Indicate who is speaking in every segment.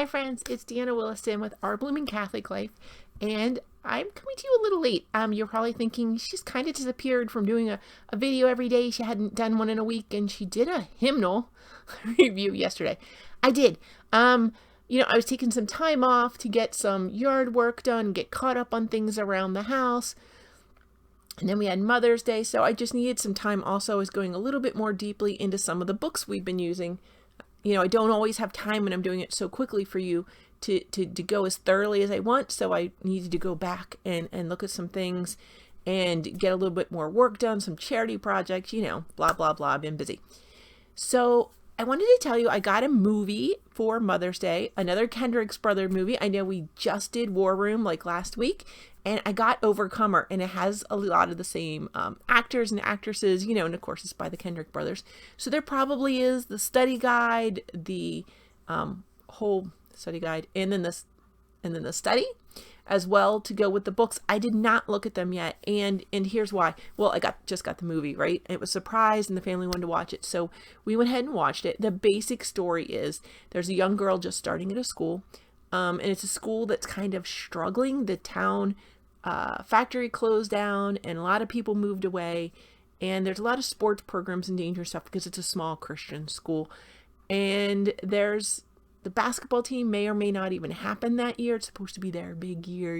Speaker 1: Hi friends, it's Deanna Williston with Our Blooming Catholic Life, and I'm coming to you a little late. You're probably thinking she's kind of disappeared from doing a video every day. She hadn't done one in a week, and she did a hymnal review yesterday. I did. I was taking some time off to get some yard work done, get caught up on things around the house. And then we had Mother's Day, so I just needed some time. Also, I was going a little bit more deeply into some of the books we've been using. I don't always have time when I'm doing it so quickly for you to go as thoroughly as I want. So I needed to go back and look at some things and get a little bit more work done, some charity projects, blah, blah, blah. I've been busy. So I wanted to tell you, I got a movie for Mother's Day, another Kendrick's brother movie. I know we just did War Room like last week, and I got Overcomer, and it has a lot of the same actors and actresses, and of course it's by the Kendrick brothers. So there probably is the study guide, the whole study guide, and then the study as well to go with the books. I did not look at them yet, and here's why. Well, I just got the movie, right? It was a surprise, and the family wanted to watch it, so we went ahead and watched it. The basic story is there's a young girl just starting at a school, and it's a school that's kind of struggling. The town factory closed down, and a lot of people moved away, and there's a lot of sports programs and dangerous stuff because it's a small Christian school, and there's the basketball team may or may not even happen that year. It's supposed to be their big year,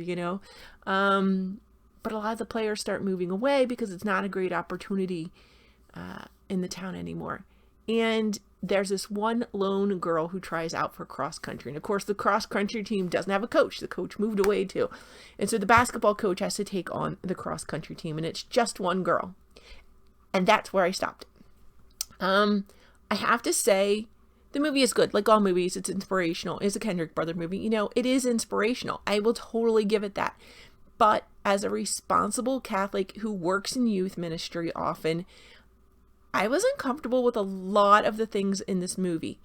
Speaker 1: but a lot of the players start moving away because it's not a great opportunity in the town anymore. And there's this one lone girl who tries out for cross country. And of course, the cross country team doesn't have a coach. The coach moved away too. And so the basketball coach has to take on the cross country team, and it's just one girl. And that's where I stopped. I have to say, the movie is good. Like all movies, it's inspirational. It's a Kendrick brother movie. It is inspirational. I will totally give it that. But as a responsible Catholic who works in youth ministry often, I was uncomfortable with a lot of the things in this movie.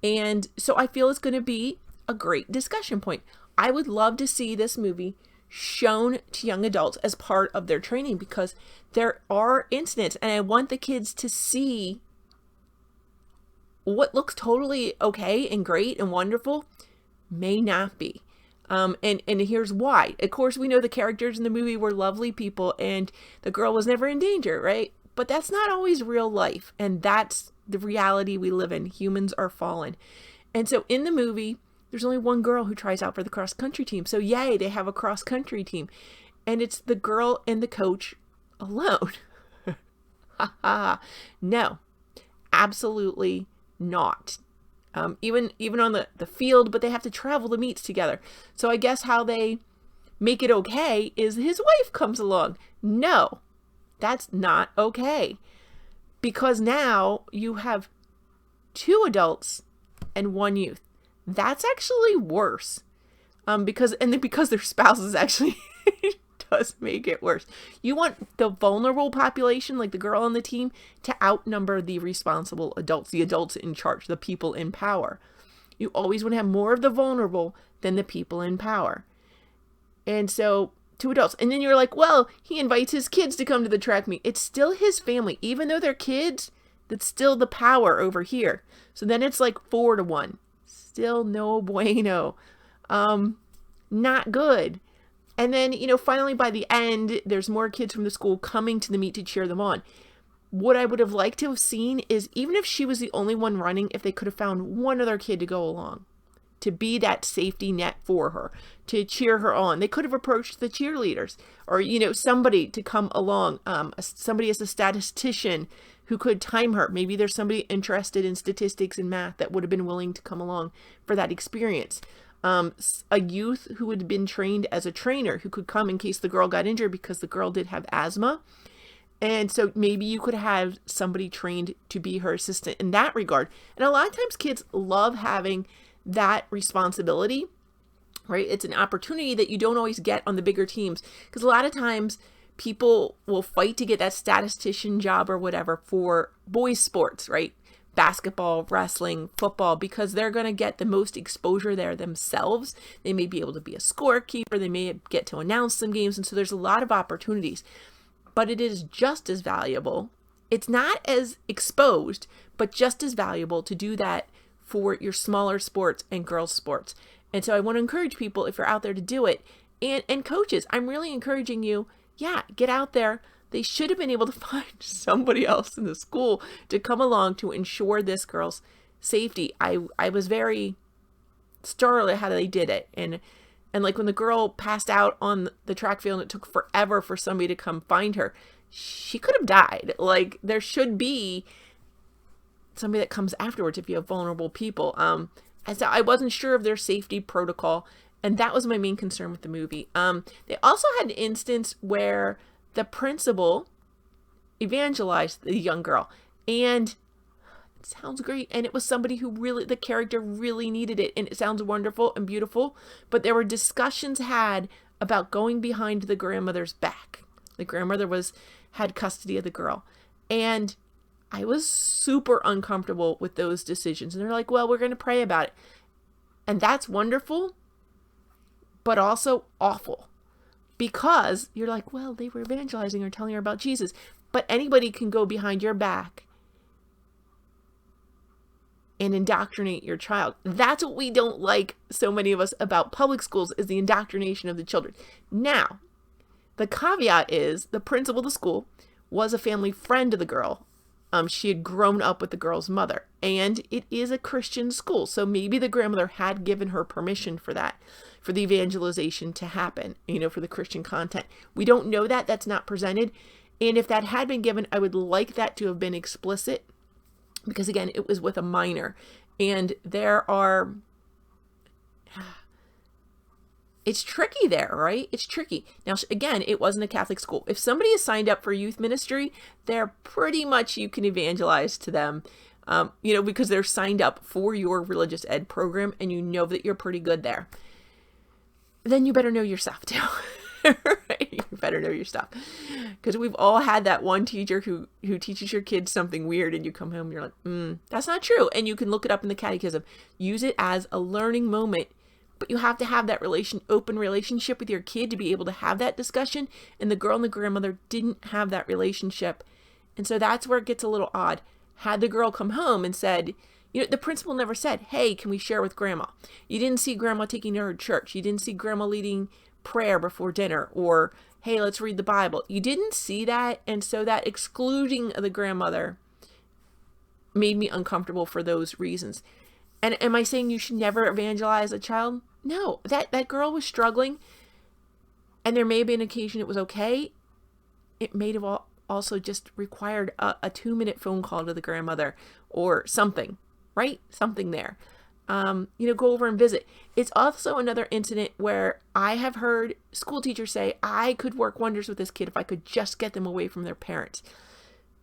Speaker 1: And so I feel it's going to be a great discussion point. I would love to see this movie shown to young adults as part of their training, because there are incidents, and I want the kids to see what looks totally okay and great and wonderful may not be. And here's why. Of course, we know the characters in the movie were lovely people and the girl was never in danger, right? But that's not always real life. And that's the reality we live in. Humans are fallen. And so in the movie, there's only one girl who tries out for the cross country team. So yay, they have a cross country team. And it's the girl and the coach alone. No, absolutely not. Even on the field, but they have to travel to meets together. So I guess how they make it okay is his wife comes along. No, that's not okay. Because now you have two adults and one youth. That's actually worse. Because their spouses actually does make it worse. You want the vulnerable population, like the girl on the team, to outnumber the responsible adults, the adults in charge, the people in power. You always want to have more of the vulnerable than the people in power. And so, two adults. And then you're like, well, he invites his kids to come to the track meet. It's still his family. Even though they're kids, that's still the power over here. So then it's like 4-1. Still no bueno. Not good. And then, finally by the end, there's more kids from the school coming to the meet to cheer them on. What I would have liked to have seen is, even if she was the only one running, if they could have found one other kid to go along, to be that safety net for her, to cheer her on. They could have approached the cheerleaders or, somebody to come along, somebody as a statistician who could time her. Maybe there's somebody interested in statistics and math that would have been willing to come along for that experience. A youth who had been trained as a trainer who could come in case the girl got injured, because the girl did have asthma. And so maybe you could have somebody trained to be her assistant in that regard. And a lot of times kids love having that responsibility, right? It's an opportunity that you don't always get on the bigger teams, because a lot of times people will fight to get that statistician job or whatever for boys sports, right? Basketball, wrestling, football, because they're going to get the most exposure there themselves. They may be able to be a scorekeeper. They may get to announce some games. And so there's a lot of opportunities, but it is just as valuable. It's not as exposed, but just as valuable to do that for your smaller sports and girls sports. And so I want to encourage people, if you're out there, to do it. And coaches, I'm really encouraging you, get out there. They should have been able to find somebody else in the school to come along to ensure this girl's safety. I was very startled at how they did it. And like when the girl passed out on the track field and it took forever for somebody to come find her, she could have died. Like, there should be somebody that comes afterwards if you have vulnerable people. And so I wasn't sure of their safety protocol, and that was my main concern with the movie. They also had an instance where the principal evangelized the young girl, and it sounds great, and it was somebody who really, the character really needed it, and it sounds wonderful and beautiful, but there were discussions had about going behind the grandmother's back. The grandmother had custody of the girl, and I was super uncomfortable with those decisions. And they're like, well, we're going to pray about it. And that's wonderful, but also awful, because you're like, well, they were evangelizing or telling her about Jesus, but anybody can go behind your back and indoctrinate your child. That's what we don't like, so many of us, about public schools, is the indoctrination of the children. Now, the caveat is the principal of the school was a family friend of the girl. She had grown up with the girl's mother, and it is a Christian school. So maybe the grandmother had given her permission for that, for the evangelization to happen, for the Christian content. We don't know that. That's not presented. And if that had been given, I would like that to have been explicit, because again, it was with a minor, and it's tricky there, right? It's tricky. Now, again, it wasn't a Catholic school. If somebody is signed up for youth ministry, they're pretty much, you can evangelize to them, because they're signed up for your religious ed program, and you know that you're pretty good there. Then you better know your stuff too. Right? You better know your stuff. Because we've all had that one teacher who teaches your kids something weird, and you come home and you're like, that's not true. And you can look it up in the catechism. Use it as a learning moment. But you have to have that open relationship with your kid to be able to have that discussion. And the girl and the grandmother didn't have that relationship. And so that's where it gets a little odd. Had the girl come home and said, the principal never said, hey, can we share with grandma? You didn't see grandma taking her to church. You didn't see grandma leading prayer before dinner, or, hey, let's read the Bible. You didn't see that. And so that excluding of the grandmother made me uncomfortable for those reasons. And am I saying you should never evangelize a child? No, that girl was struggling, and there may have been an occasion it was okay. It may have also just required a 2-minute phone call to the grandmother or something, right? Something there. Go over and visit. It's also another incident where I have heard school teachers say, I could work wonders with this kid if I could just get them away from their parents.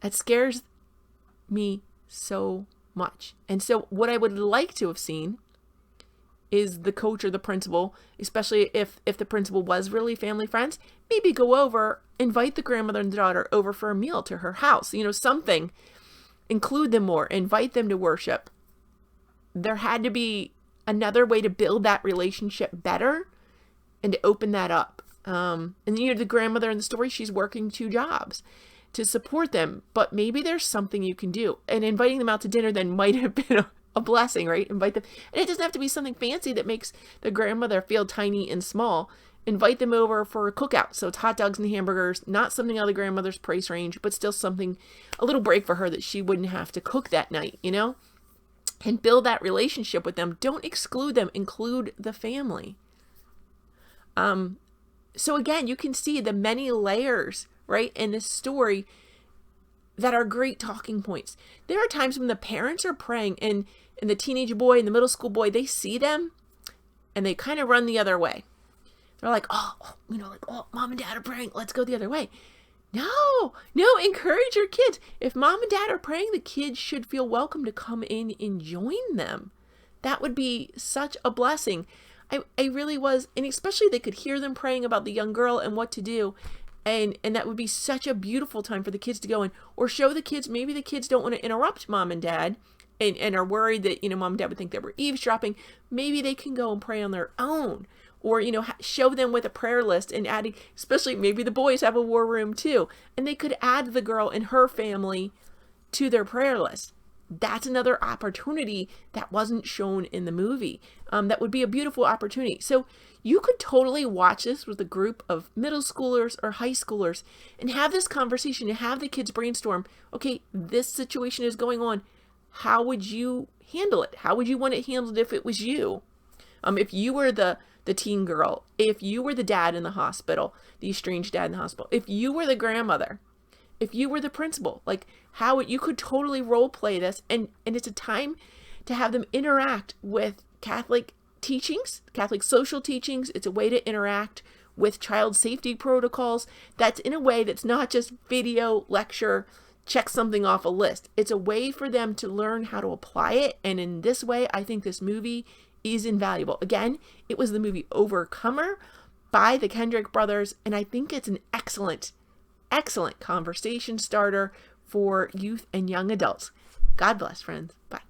Speaker 1: That scares me so much. And so what I would like to have seen is the coach or the principal, especially if the principal was really family friends, maybe go over, invite the grandmother and the daughter over for a meal to her house, something, include them more, invite them to worship. There had to be another way to build that relationship better and to open that up. And the grandmother in the story, she's working 2 jobs to support them, but maybe there's something you can do. And inviting them out to dinner then might have been a blessing, right? Invite them. And it doesn't have to be something fancy that makes the grandmother feel tiny and small. Invite them over for a cookout. So it's hot dogs and hamburgers, not something out of the grandmother's price range, but still something, a little break for her that she wouldn't have to cook that night, and build that relationship with them. Don't exclude them, include the family. So again, you can see the many layers, right, in this story that are great talking points. There are times when the parents are praying, and the teenage boy and the middle school boy, they see them and they kind of run the other way. They're like, oh, mom and dad are praying, let's go the other way. No, encourage your kids. If mom and dad are praying, the kids should feel welcome to come in and join them. That would be such a blessing. I really was, and especially they could hear them praying about the young girl and what to do. And that would be such a beautiful time for the kids to go in, or show the kids, maybe the kids don't want to interrupt mom and dad and are worried that, mom and dad would think that we're eavesdropping. Maybe they can go and pray on their own, or, show them with a prayer list and adding, especially maybe the boys have a war room too, and they could add the girl and her family to their prayer list. that's another opportunity that wasn't shown in the movie. That would be a beautiful opportunity. So you could totally watch this with a group of middle schoolers or high schoolers and have this conversation and have the kids brainstorm, okay, this situation is going on. How would you handle it? How would you want it handled if it was you? If you were the teen girl, if you were the dad in the hospital, the estranged dad in the hospital, if you were the grandmother, if you were the principal, like how you could totally role play this. And it's a time to have them interact with Catholic teachings, Catholic social teachings. It's a way to interact with child safety protocols. That's in a way that's not just video, lecture, check something off a list. It's a way for them to learn how to apply it. And in this way, I think this movie is invaluable. Again, it was the movie Overcomer by the Kendrick brothers, and I think it's an excellent conversation starter for youth and young adults. God bless, friends. Bye.